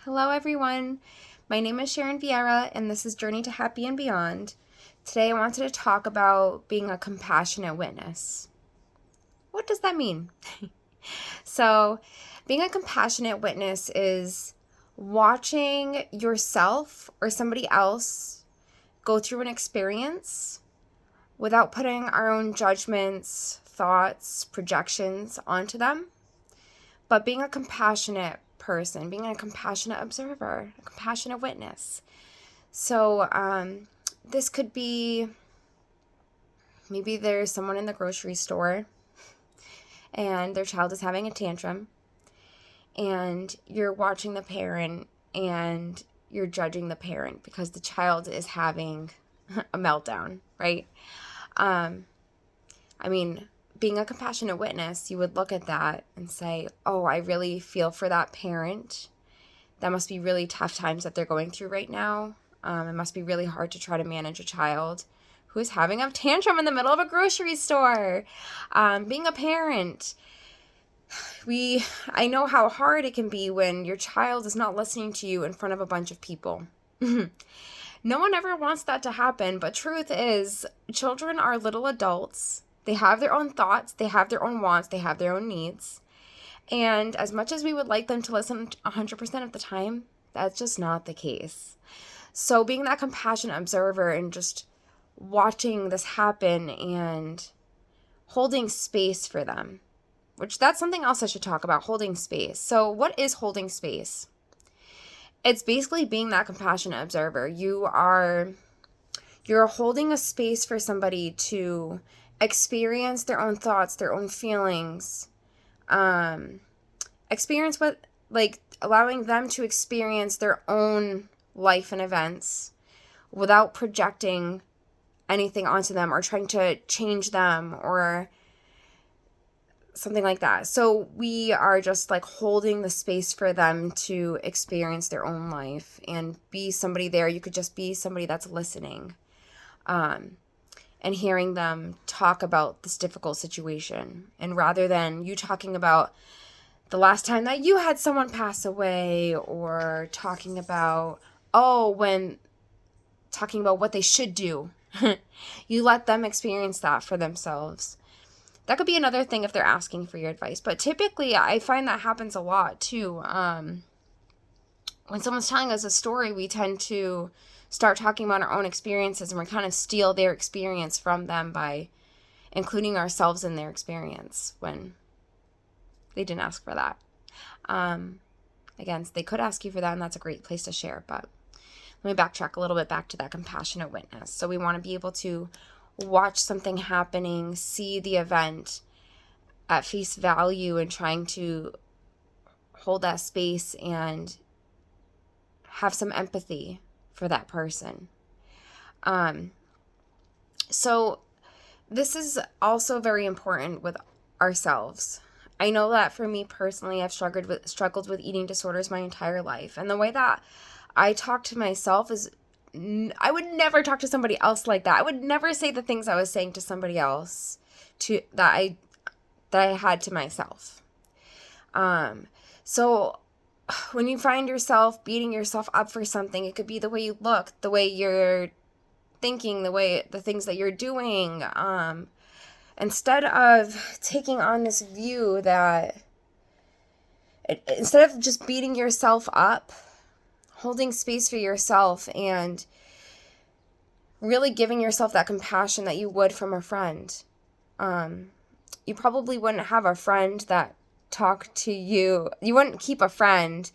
Hello, everyone. My name is Sharon Vieira, and this is Journey to Happy and Beyond. Today, I wanted to talk about being a compassionate witness. What does that mean? So, being a compassionate witness is watching yourself or somebody else go through an experience without putting our own judgments, thoughts, projections onto them, but being a compassionate person, being a compassionate observer, a compassionate witness. So this could be maybe there's someone in the grocery store and their child is having a tantrum, and you're watching the parent and you're judging the parent because the child is having a meltdown, right? Being a compassionate witness, you would look at that and say, oh, I really feel for that parent. That must be really tough times that they're going through right now. It must be really hard to try to manage a child who is having a tantrum in the middle of a grocery store. Being a parent, I know how hard it can be when your child is not listening to you in front of a bunch of people. No one ever wants that to happen, but truth is, children are little adults. They have their own thoughts, they have their own wants, they have their own needs. And as much as we would like them to listen 100% of the time, that's just not the case. So being that compassionate observer and just watching this happen and holding space for them, which that's something else I should talk about, holding space. So what is holding space? It's basically being that compassionate observer. You're holding a space for somebody to experience their own thoughts, their own feelings, experience what, like, allowing them to experience their own life and events without projecting anything onto them or trying to change them or something like that. So we are just like holding the space for them to experience their own life and be somebody there. You could just be somebody that's listening. And hearing them talk about this difficult situation. And rather than you talking about the last time that you had someone pass away or talking about what they should do, you let them experience that for themselves. That could be another thing if they're asking for your advice. But typically, I find that happens a lot too. When someone's telling us a story, we tend to start talking about our own experiences, and we kind of steal their experience from them by including ourselves in their experience when they didn't ask for that. Again, they could ask you for that, and that's a great place to share. But let me backtrack a little bit back to that compassionate witness. So we want to be able to watch something happening, see the event at face value, and trying to hold that space and have some empathy for that person. So this is also very important with ourselves. I know that for me personally, I've struggled with eating disorders my entire life. And the way that I talk to myself is I would never talk to somebody else like that. I would never say the things I was saying to somebody else that I had to myself. So when you find yourself beating yourself up for something, it could be the way you look, the way you're thinking, the things that you're doing. Instead of taking on this view that, instead of just beating yourself up, holding space for yourself and really giving yourself that compassion that you would from a friend. You probably wouldn't have a friend that talked to you. You wouldn't keep a friend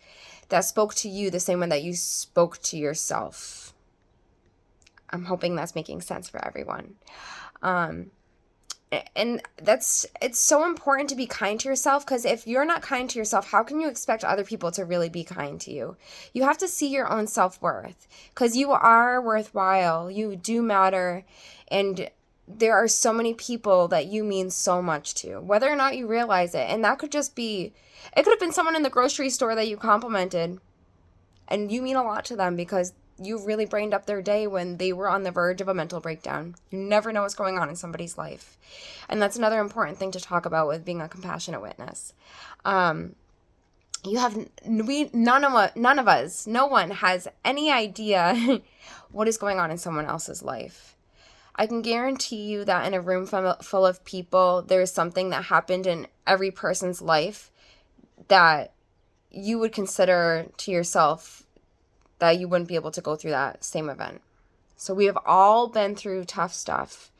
that spoke to you the same way that you spoke to yourself. I'm hoping that's making sense for everyone. And it's so important to be kind to yourself, because if you're not kind to yourself, how can you expect other people to really be kind to you? You have to see your own self-worth, because you are worthwhile. You do matter. And there are so many people that you mean so much to, whether or not you realize it. And that could just be, it could have been someone in the grocery store that you complimented, and you mean a lot to them because you really brightened up their day when they were on the verge of a mental breakdown. You never know what's going on in somebody's life. And that's another important thing to talk about with being a compassionate witness. none of us, no one has any idea what is going on in someone else's life. I can guarantee you that in a room full of people, there's something that happened in every person's life that you would consider to yourself that you wouldn't be able to go through that same event. So we have all been through tough stuff.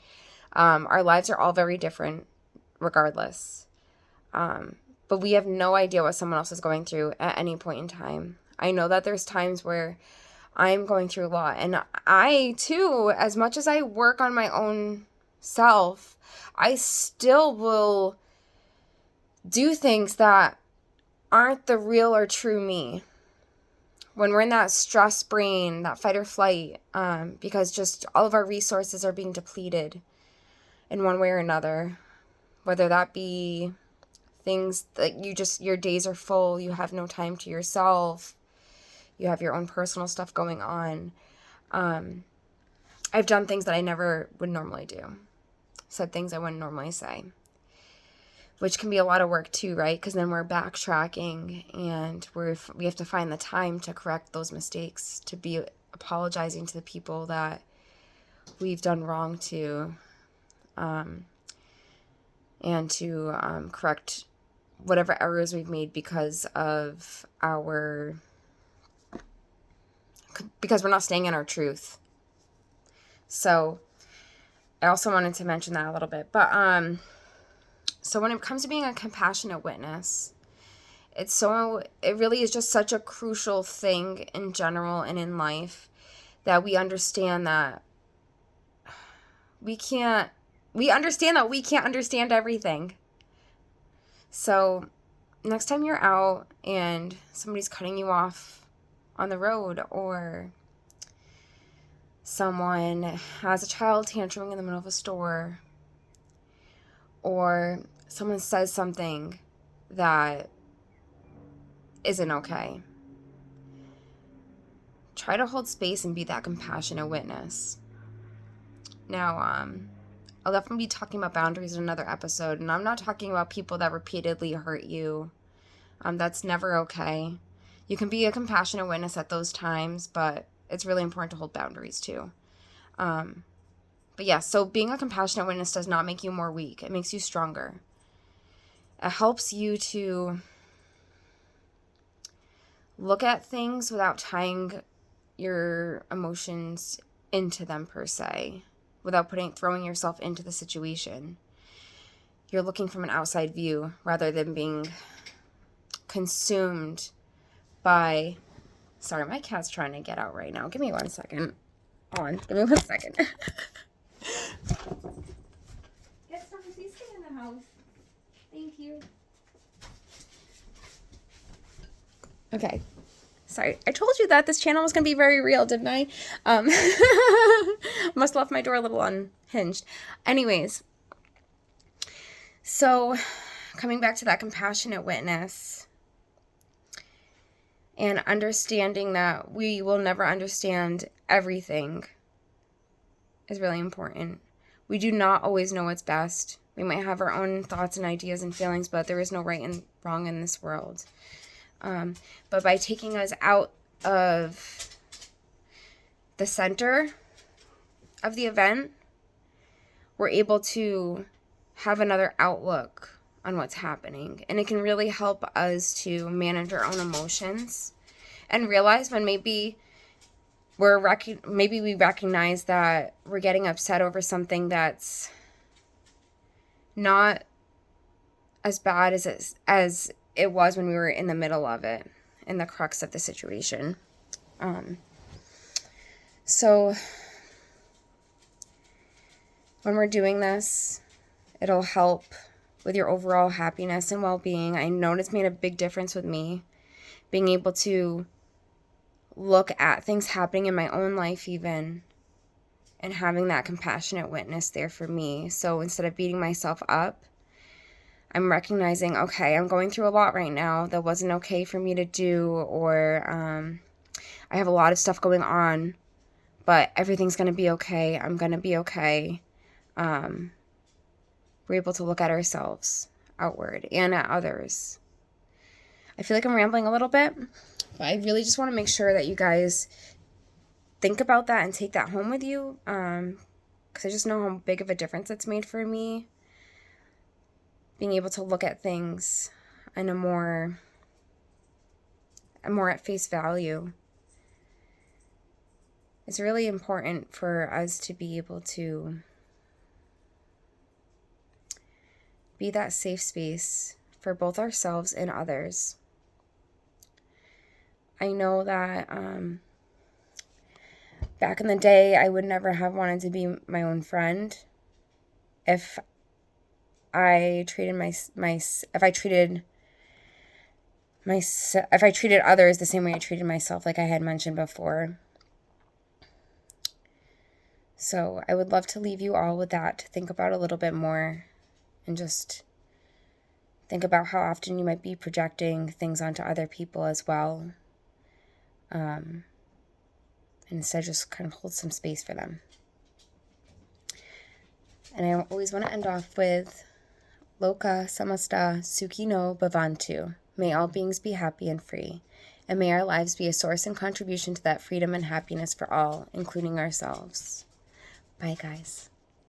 Our lives are all very different regardless. But we have no idea what someone else is going through at any point in time. I know that there's times where I'm going through a lot. And I, too, as much as I work on my own self, I still will do things that aren't the real or true me. When we're in that stress brain, that fight or flight, because just all of our resources are being depleted in one way or another, whether that be things that your days are full, you have no time to yourself, you have your own personal stuff going on. I've done things that I never would normally do, said things I wouldn't normally say, which can be a lot of work too, right? Because then we're backtracking and we have to find the time to correct those mistakes, to be apologizing to the people that we've done wrong to, and to correct whatever errors we've made because we're not staying in our truth. So I also wanted to mention that a little bit. But so when it comes to being a compassionate witness, it really is just such a crucial thing in general and in life that we understand that we can't understand everything. So next time you're out and somebody's cutting you off on the road, or someone has a child tantruming in the middle of a store, or someone says something that isn't okay, try to hold space and be that compassionate witness. Now, I'll definitely be talking about boundaries in another episode, and I'm not talking about people that repeatedly hurt you. That's never okay. You can be a compassionate witness at those times, but it's really important to hold boundaries too. But yeah, so being a compassionate witness does not make you more weak. It makes you stronger. It helps you to look at things without tying your emotions into them per se, without throwing yourself into the situation. You're looking from an outside view rather than being consumed by... Sorry, my cat's trying to get out right now. Give me 1 second. Hold on. Give me 1 second. Get some feasting in the house. Thank you. Okay. Sorry, I told you that this channel was going to be very real, didn't I? Must have left my door a little unhinged. Anyways, so coming back to that compassionate witness and understanding that we will never understand everything is really important. We do not always know what's best. We might have our own thoughts and ideas and feelings, but there is no right and wrong in this world. But by taking us out of the center of the event, we're able to have another outlook on what's happening. And it can really help us to manage our own emotions and realize when maybe we recognize that we're getting upset over something that's not as bad as it was when we were in the middle of it, in the crux of the situation. So when we're doing this, it'll help with your overall happiness and well-being. I know it's made a big difference with me, being able to look at things happening in my own life even, and having that compassionate witness there for me. So instead of beating myself up, I'm recognizing, okay, I'm going through a lot right now that wasn't okay for me to do, or I have a lot of stuff going on, but everything's going to be okay. I'm going to be okay. We're able to look at ourselves outward and at others. I feel like I'm rambling a little bit, but I really just want to make sure that you guys think about that and take that home with you, because I just know how big of a difference it's made for me, being able to look at things in a more at face value. It's really important for us to be able to be that safe space for both ourselves and others. I know that back in the day, I would never have wanted to be my own friend if I treated if I treated others the same way I treated myself, like I had mentioned before. So I would love to leave you all with that to think about a little bit more, and just think about how often you might be projecting things onto other people as well. And instead just kind of hold some space for them. And I always want to end off with Loka samasta sukhino bhavantu. May all beings be happy and free. And may our lives be a source and contribution to that freedom and happiness for all, including ourselves. Bye, guys.